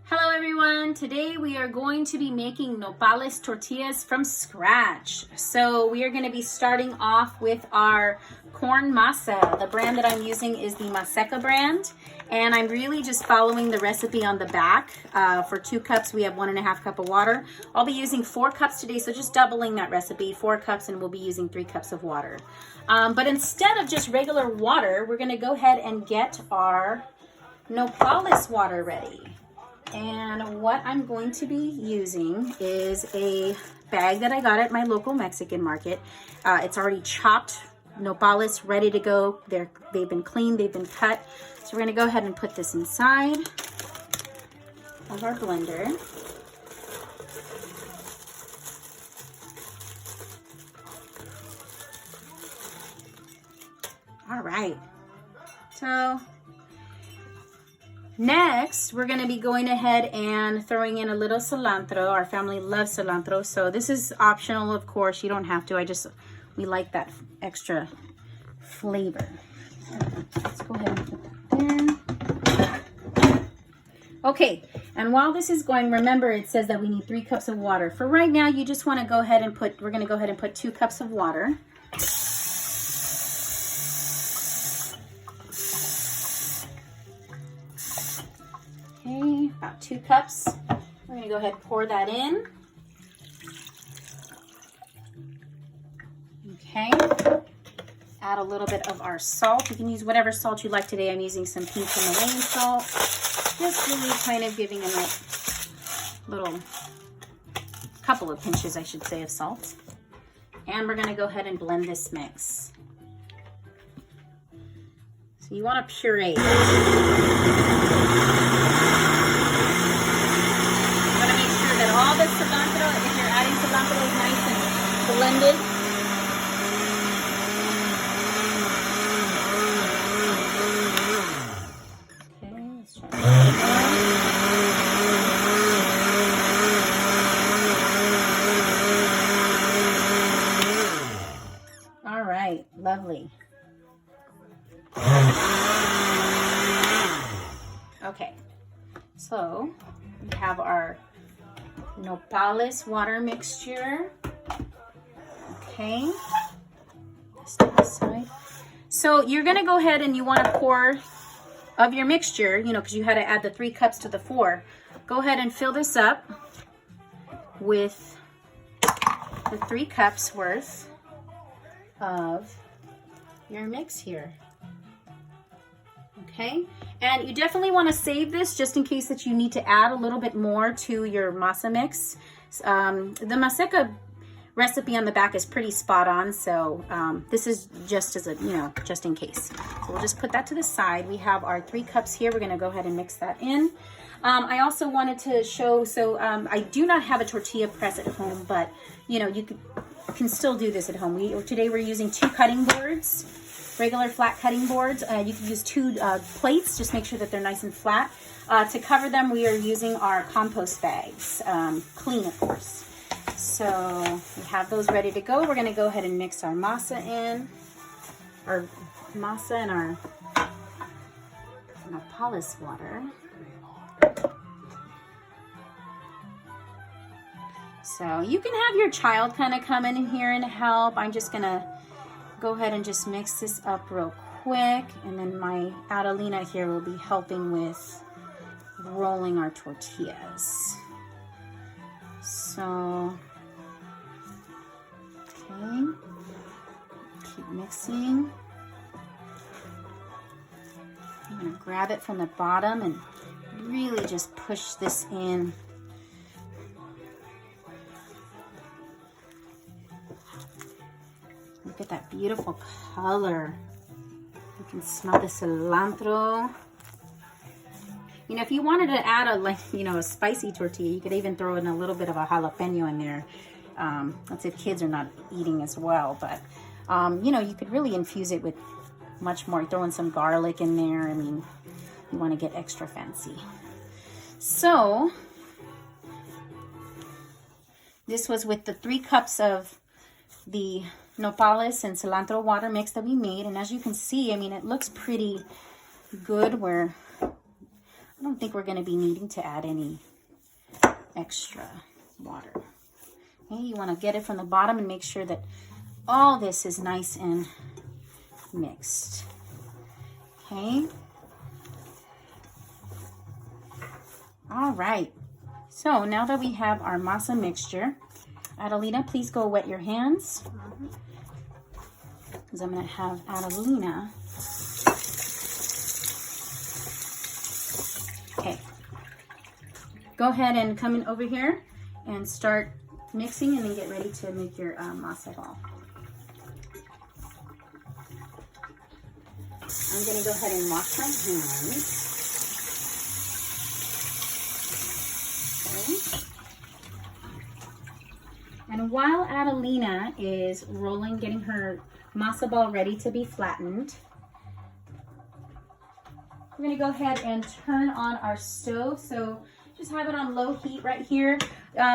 Hello everyone, today we are going to be making nopales tortillas from scratch. So we are going to be starting off with our corn masa. The brand that I'm using is the Maseca brand, and I'm really just following the recipe on the back. For 2 cups we have 1.5 cups of water. I'll be using 4 cups today, so just doubling that recipe, 4 cups, and we'll be using 3 cups of water. But instead of just regular water, we're going to go ahead and get our nopales water ready. And what I'm going to be using is a bag that I got at my local Mexican market. It's already chopped nopales, ready to go. They've been cleaned, they've been cut. So we're gonna go ahead and put this inside of our blender. All right, so next, we're going to be going ahead and throwing in a little cilantro. Our family loves cilantro, so this is optional, of course. You don't have to. We like that extra flavor. Let's go ahead and put that there. Okay, and while this is going, remember it says that we need 3 cups of water. For right now, you just want to go ahead and we're going to go ahead and put 2 cups of water. Okay, about 2 cups. We're going to go ahead and pour that in. Okay, add a little bit of our salt. You can use whatever salt you like today. I'm using some pink Himalayan salt. Just really kind of giving a nice little couple of pinches, I should say, of salt. And we're going to go ahead and blend this mix. So you want to puree. All the cilantro, if you're adding cilantro, is nice and blended. Okay, let's try that. All right, lovely. Okay, so we have our nopales water mixture. Okay, step aside. So you're gonna go ahead and you want to pour of your mixture, because you had to add the 3 cups to the 4. Go ahead and fill this up with the 3 cups worth of your mix here. Okay, and you definitely want to save this just in case that you need to add a little bit more to your masa mix. The Maseca recipe on the back is pretty spot on, so this is just as a, just in case. So we'll just put that to the side. We have our 3 cups here. We're going to go ahead and mix that in. I also wanted to show, I do not have a tortilla press at home, but you can still do this at home. Today we're using 2 cutting boards. Regular flat cutting boards. You can use 2 plates, just make sure that they're nice and flat. To cover them, we are using our compost bags, clean of course. So we have those ready to go. We're going to go ahead and mix our masa in, our masa and our nopales water. So you can have your child kind of come in here and help. I'm just going to go ahead and just mix this up real quick, and then my Adelina here will be helping with rolling our tortillas. So, okay, keep mixing. I'm gonna grab it from the bottom and really just push this in. Look at that beautiful color. You can smell the cilantro. If you wanted to add a spicy tortilla, you could even throw in a little bit of a jalapeno in there. That's if kids are not eating as well. But, you could really infuse it with much more. Throw in some garlic in there. I mean, you want to get extra fancy. So, this was with the 3 cups of the nopales and cilantro water mix that we made, and as you can see, I mean, it looks pretty good. We're I don't think we're going to be needing to add any extra water. Okay, you want to get it from the bottom and make sure that all this is nice and mixed. Okay. All right. So now that we have our masa mixture, Adelina, please go wet your hands. Because I'm going to have Adelina. Okay. Go ahead and come in over here and start mixing, and then get ready to make your masa ball. I'm going to go ahead and wash my hands. Okay. And while Adelina is rolling, getting her masa ball ready to be flattened, we're going to go ahead and turn on our stove. So just have it on low heat right here.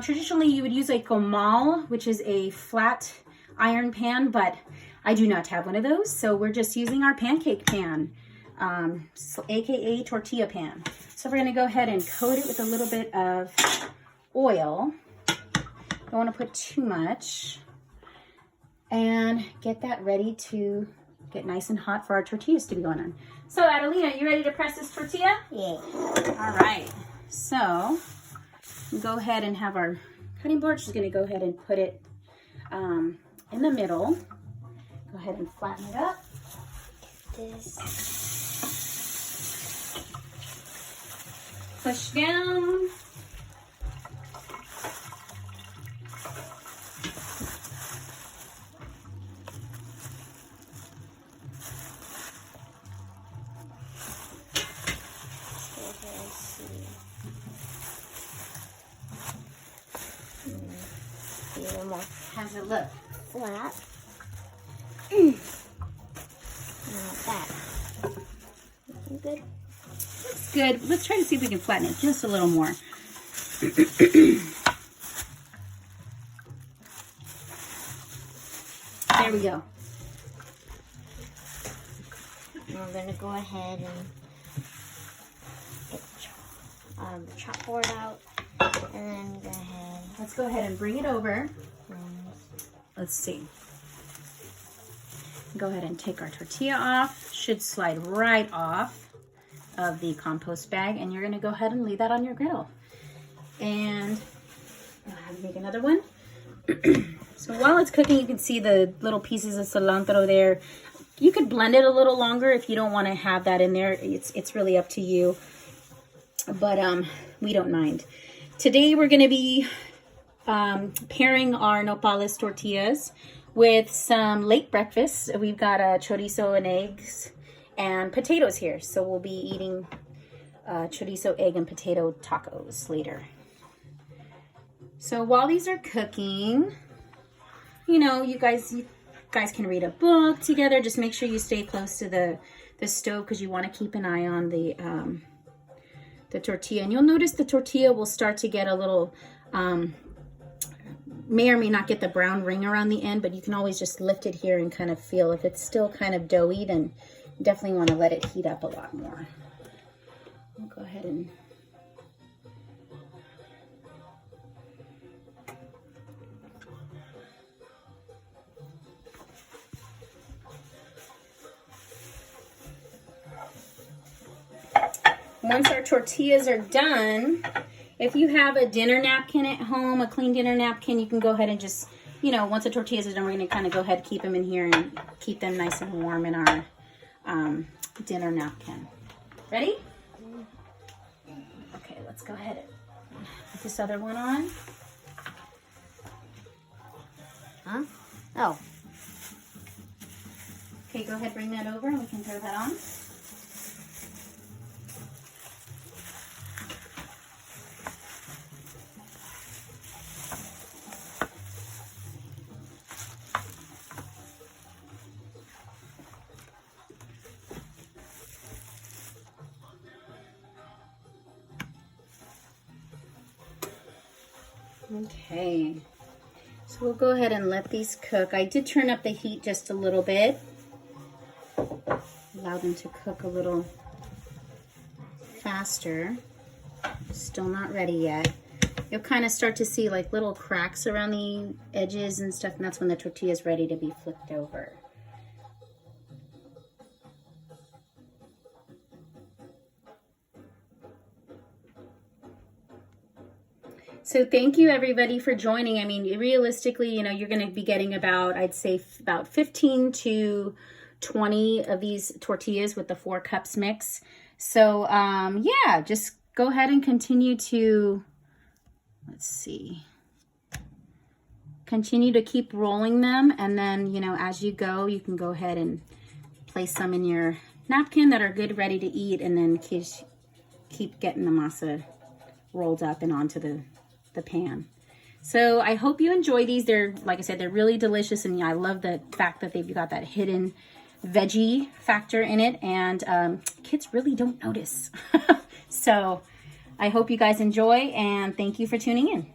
Traditionally, you would use a comal, which is a flat iron pan, but I do not have one of those. So we're just using our pancake pan, aka tortilla pan. So we're going to go ahead and coat it with a little bit of oil. Don't want to put too much. And get that ready to get nice and hot for our tortillas to be going on. So Adelina, you ready to press this tortilla? Yeah. All right. So go ahead and have our cutting board. She's going to go ahead and put it in the middle. Go ahead and flatten it up. This. Push down. How's it look? Flat. Not that. Looking good. Looks good. Let's try to see if we can flatten it just a little more. There we go. We're going to go ahead and get the chalkboard out. And then go ahead. Let's go ahead and bring it over. Let's see. Go ahead and take our tortilla off. Should slide right off of the compost bag. And you're going to go ahead and leave that on your griddle. And I'll have you make another one. So while it's cooking, you can see the little pieces of cilantro there. You could blend it a little longer if you don't want to have that in there. It's really up to you. But we don't mind. Today we're going to be pairing our Nopales tortillas with some late breakfast. We've got chorizo and eggs and potatoes here. So we'll be eating chorizo, egg, and potato tacos later. So while these are cooking, you know, you guys can read a book together. Just make sure you stay close to the stove because you want to keep an eye on the tortilla. And you'll notice the tortilla will start to get a little, may or may not get the brown ring around the end, but you can always just lift it here and kind of feel if it's still kind of doughy, then you definitely want to let it heat up a lot more. I'll go ahead and once our tortillas are done, if you have a dinner napkin at home, a clean dinner napkin, you can go ahead and just, you know, once the tortillas are done, we're going to kind of go ahead and keep them in here and keep them nice and warm in our dinner napkin. Ready? Okay, let's go ahead and put this other one on. Huh? Oh. Okay, go ahead, bring that over and we can throw that on. Okay, so we'll go ahead and let these cook. I did turn up the heat just a little bit. Allow them to cook a little faster. Still not ready yet. You'll kind of start to see like little cracks around the edges and stuff, and that's when the tortilla is ready to be flipped over. So thank you everybody for joining. I mean, realistically, you know, you're going to be getting about, I'd say about 15 to 20 of these tortillas with the 4 cups mix. So yeah, just go ahead and continue to, let's see, continue to keep rolling them. And then, you know, as you go, you can go ahead and place some in your napkin that are good, ready to eat. And then keep getting the masa rolled up and onto the pan. So I hope you enjoy these. They're, like I said, they're really delicious, and I love the fact that they've got that hidden veggie factor in it, and kids really don't notice. So I hope you guys enjoy, and thank you for tuning in.